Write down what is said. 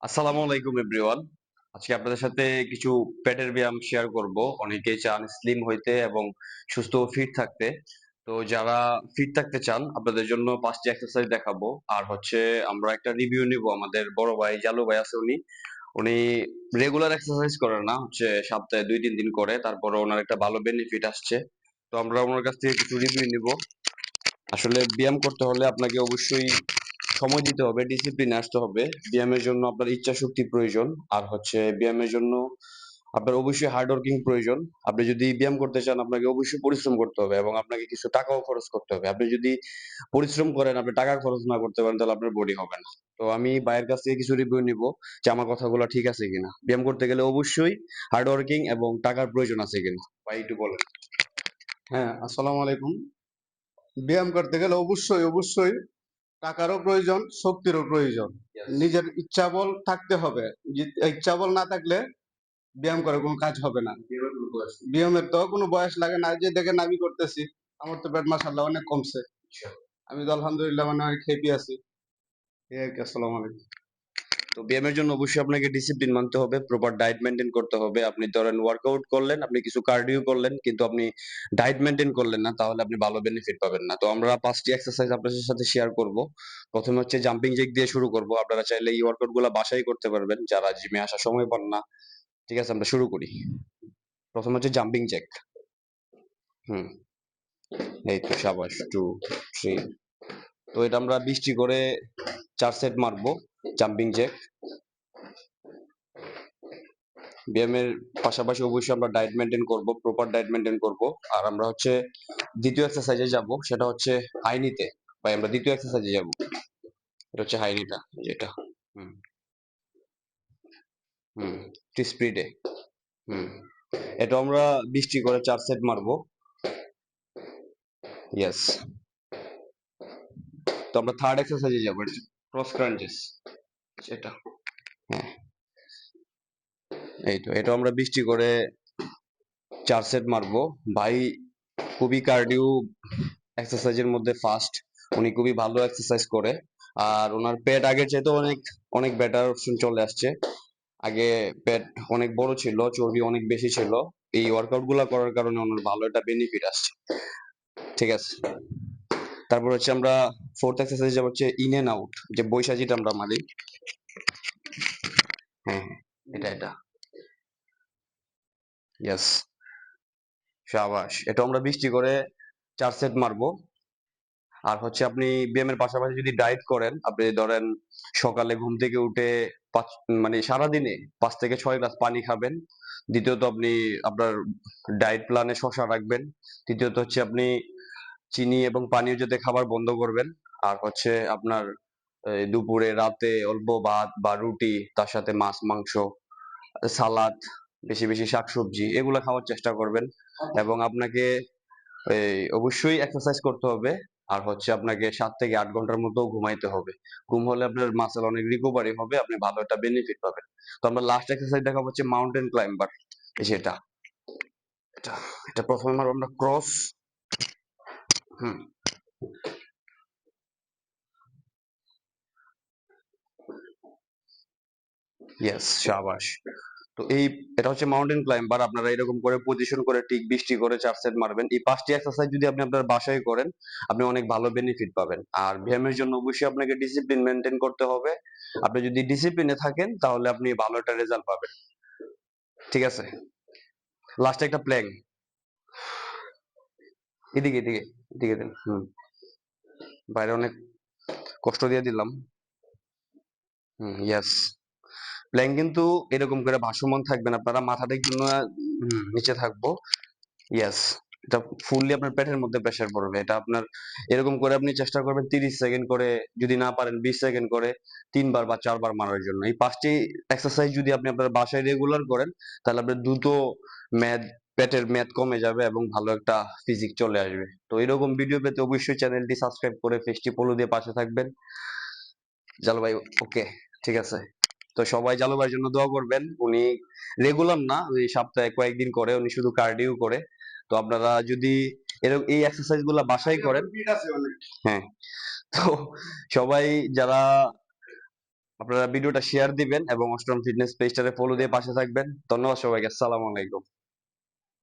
আসসালামু আলাইকুম এভরিওয়ান। আজকে আপনাদের সাথে কিছু পেটের ব্যায়াম শেয়ার করব। অনেকেই চান স্লিম হইতে এবং সুস্থ ও ফিট থাকতে। তো যারা ফিট থাকতে চান আপনাদের জন্য 5টি এক্সারসাইজ দেখাবো। আর হচ্ছে আমরা একটা রিভিউ নিব। আমাদের বড় ভাই জালু ভাই আছে, উনি রেগুলার এক্সারসাইজ করেন না, হচ্ছে সপ্তাহে 2-3 দিন করে। তারপরে ওনার একটা ভালো বেনিফিট আসছে। তো আমরা ওনার কাছ থেকে কিছু রিভিউ নিব। আসলে ব্যায়াম করতে হলে আপনাকে অবশ্যই সময় দিতে হবে, ডিসিপ্লিনে আসতে হবে। ব্যায়ামের জন্য আপনার ইচ্ছা শক্তি প্রয়োজন। আর হচ্ছে ব্যায়ামের জন্য আপনার অবশ্যই হার্ড ওয়ার্কিং প্রয়োজন। আপনি যদি ব্যায়াম করতে চান আপনাকে অবশ্যই পরিশ্রম করতে হবে এবং আপনাকে কিছু টাকাও খরচ করতে হবে। আপনি যদি পরিশ্রম করেন, আপনি টাকা খরচ না করতে পারেন, তাহলে আপনার বডি হবে না। তো আমি ভাইয়ের কাছ থেকে কিছু রিভিউ নিব যে আমার কথাগুলো ঠিক আছে কিনা। ব্যায়াম করতে গেলে অবশ্যই হার্ড ওয়ার্কিং এবং টাকার প্রয়োজন আছে কিনা, ভাই একটু বলেন। হ্যাঁ, আসসালামু আলাইকুম। ব্যায়াম করতে গেলে অবশ্যই টাকারও প্রয়োজন, শক্তিরও প্রয়োজন। নিজের ইচ্ছা বল থাকতে হবে। ইচ্ছা বল না থাকলে ব্যায়াম করে কোনো কাজ হবে না। ব্যায়ামের তো কোনো বয়স লাগে না। যে দেখেন আমি করতেছি, আমার তো পেট মাশাআল্লাহ অনেক কমছে। আমি তো আলহামদুলিল্লাহ মানে অনেক হ্যাপি আছি। এই আর কি। আসসালামু আলাইকুম। তো ব্যায়ামের জন্য অবশ্যই আপনাকে ডিসিপ্লিন মানতে হবে, প্রপার ডায়েট মেনটেন করতে হবে। আপনি ধরেন ওয়ার্কআউট করলেন, আপনি কিছু কার্ডিও করলেন, কিন্তু আপনি ডায়েট মেনটেন করলেন না, তাহলে আপনি ভালো বেনিফিট পাবেন না। তো আমরা 5টি এক্সারসাইজ আপনাদের সাথে শেয়ার করব। প্রথমে হচ্ছে জাম্পিং জ্যাক দিয়ে শুরু করব। আপনারা চাইলে এই ওয়ার্কআউট গুলা বাসায় করতে পারবেন, যারা জিমে আসার সময় পান না। ঠিক আছে, আমরা শুরু করি। প্রথম হচ্ছে জাম্পিং জ্যাক। হুম, এই তো সাবাস। 2, 3। তো এটা আমরা 20টি করে 4 সেট মারবো, জাম্পিং জ্যাক। ব্যায়ামের পাশাপাশি অবশ্যই আমরা ডায়েট মেনটেন করব, প্রপার ডায়েট মেনটেন করব। আর আমরা হচ্ছে দ্বিতীয় এক্সারসাইজে যাব, সেটা হচ্ছে হাই নিতে। ভাই আমরা দ্বিতীয় এক্সারসাইজে যাব, এটা হচ্ছে হাই নিটা, যেটা হুম হুম স্পিডে। হুম, এটা আমরা 20টি করে 4 সেট মারবো। ইয়েস। তো আমরা থার্ড এক্সারসাইজে যাব, ক্রস ক্রাঞ্চেস, সেটা। হ্যাঁ, এই তো, এটা আমরা 20টি করে 4 সেট মারবো। ভাই খুবই কার্ডিও এক্সারসাইজের মধ্যে ফাস্ট। উনি খুবই ভালো এক্সারসাইজ করে। আর ওনার পেট আগের চাইতে অনেক অনেক বেটার অপশন চলে আসছে। আগে পেট অনেক বড় ছিল, চর্বি অনেক বেশি ছিল। এই ওয়ার্কআউট গুলা করার কারণে ওনার ভালো একটা বেনিফিট আসছে। ঠিক আছে, তারপর হচ্ছে আমরা ফোর্থ এক্সারসাইজ হচ্ছে ইন এন্ড আউট, যে বৈশা যেটা আমরা মারি। হ্যাঁ হ্যাঁ, এটা ইয়েস, শাবাশ। এটা আমরা 20টি করে 4 সেট মারবো। আর হচ্ছে আপনি ব্যায়ামের পাশাপাশি যদি ডায়েট করেন, আপনি ধরেন সকালে ঘুম থেকে উঠে পাঁচ মানে সারাদিনে 5 থেকে 6 গ্লাস পানি খাবেন। দ্বিতীয়ত আপনি আপনার ডায়েট প্ল্যানে শসা রাখবেন। তৃতীয়ত হচ্ছে আপনি চিনি এবং পানীয় জাতীয় খাবার বন্ধ করবেন। আর হচ্ছে আপনার দুপুরে রাতে অল্প ভাত বা রুটি, তার সাথে মাছ মাংস, সালাদ, বেশি বেশি শাকসবজি এগুলা খাওয়ার চেষ্টা করবেন। এবং আপনাকে অবশ্যই এক্সারসাইজ করতে হবে। আর হচ্ছে আপনাকে 7 থেকে 8 ঘন্টার মতো ঘুমাইতে হবে। ঘুম হলে আপনার মাসেল অনেক রিকভারি হবে, আপনি ভালো একটা বেনিফিট পাবেন। তো আমরা লাস্ট এক্সারসাইজ দেখাবো হচ্ছে মাউন্টেন ক্লাইম্বার। এই যে এটা এটা প্রথমে মারবো আমরা ক্রস। হুম, ইয়েস, শাবাশ। তো এটা হচ্ছে মাউন্টেন ক্লাইম্বার। আপনারা এরকম করে পজিশন করে ঠিক 20টি করে 4 সেট মারবেন। এই 5টি এক্সারসাইজ যদি আপনি আপনার বাসায় করেন, আপনি অনেক ভালো বেনিফিট পাবেন। আর ব্যায়ামের জন্য অবশ্যই আপনাকে ডিসিপ্লিন মেনটেন করতে হবে। আপনি যদি ডিসিপ্লিনে থাকেন তাহলে আপনি ভালো একটা রেজাল্ট পাবেন। ঠিক আছে, লাস্টে একটা প্ল্যাঙ্ক। এদিকে এদিকে এদিকে দেন। বাইরে অনেক কষ্ট দিয়ে দিলাম। ইয়েস। প্ল্যাঙ্ক কিন্তু এরকম করে ভাসমান থাকবেন, আপনারা মাথাটা একটু নিচে থাকবো। ইয়েস, এটা ফুললি আপনার পেটের মধ্যে প্রেসার পড়বে। এটা আপনার এরকম করে আপনি চেষ্টা করবেন 30 সেকেন্ড করে, যদি না পারেন 20 সেকেন্ড করে 3 বার বা 4 বার মারার জন্য। এই 5টি এক্সারসাইজ যদি আপনি আপনার বাসায় রেগুলার করেন, তাহলে আপনার দ্রুত মেদ পেটের মেদ কমে যাবে এবং ভালো একটা ফিজিক চলে আসবে। তো এরকম ভিডিও পেতে অবশ্যই চ্যানেলটি সাবস্ক্রাইব করে পেজটি ফলো দিয়ে পাশে থাকবেন। জালু ভাই, ওকে, ঠিক আছে। তো সবাই জালু ভাইয়ের জন্য দোয়া করবেন। উনি রেগুলার না, ওই সপ্তাহে কয়েকদিন করে, উনি শুধু কার্ডিও করে। তো আপনারা যদি এরকম এই এক্সারসাইজ গুলা বাসায় করেন। হ্যাঁ, তো সবাই যারা আপনারা ভিডিওটা শেয়ার দিবেন এবং অষ্টম ফিটনেস পেজটাতে ফলো দিয়ে পাশে থাকবেন। ধন্যবাদ সবাইকে। আসসালামু আলাইকুম।